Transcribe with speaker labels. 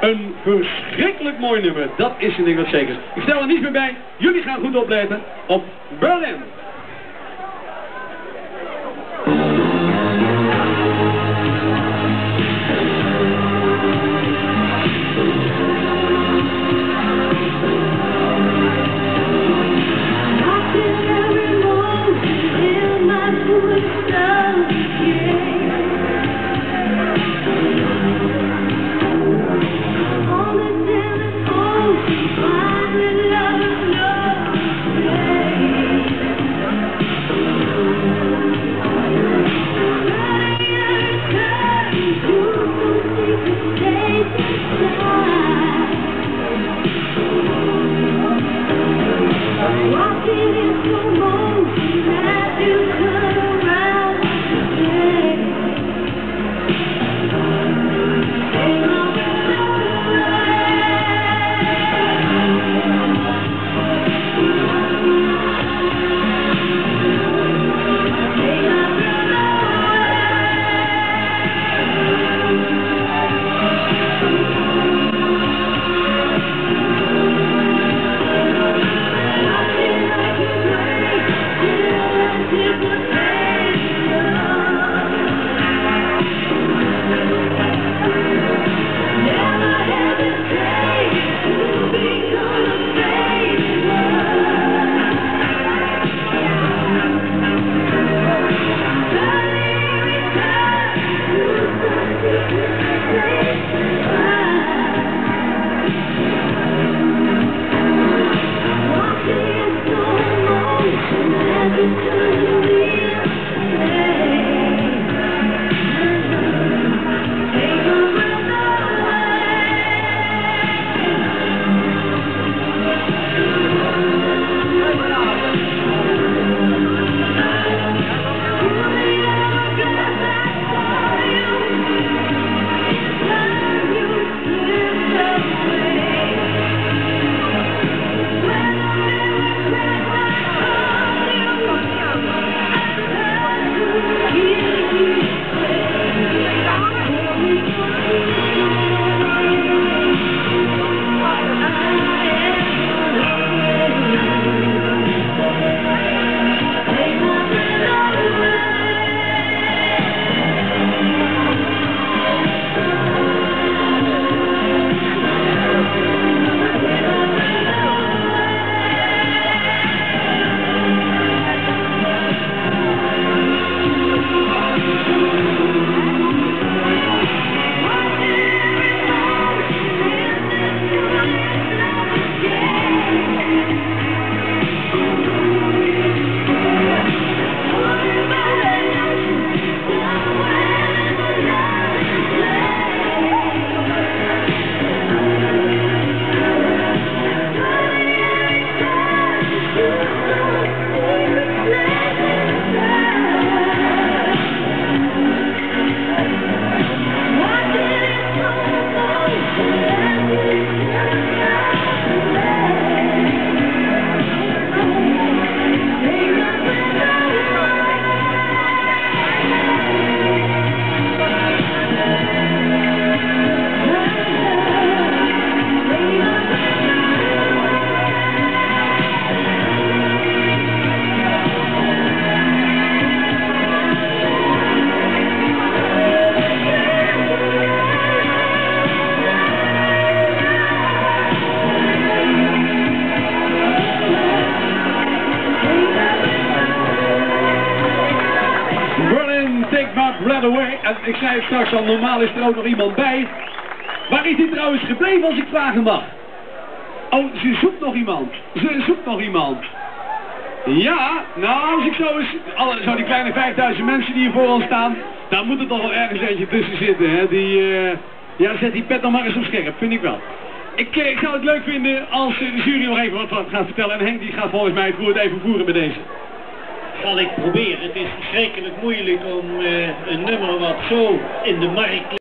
Speaker 1: Een verschrikkelijk mooi nummer, dat is een ding wat zeker is. Ik stel er niets meer bij, jullie gaan goed opletten op Berlin. Away. En ik zei het straks al, normaal is er ook nog iemand bij. Waar is hij trouwens gebleven als ik vragen mag? Oh, ze zoekt nog iemand. Ze zoekt nog iemand. Ja, nou als ik zo eens, zo die kleine 5000 mensen die hier voor ons staan, daar moet er toch wel ergens eentje tussen zitten. Hè? Ja, zet die pet nog maar eens op scherp, vind ik wel. Ik zou het leuk vinden als de jury nog even wat gaat vertellen. En Henk die gaat volgens mij het woord even voeren bij deze.
Speaker 2: Zal ik proberen. Het is verschrikkelijk moeilijk om een nummer wat zo in de markt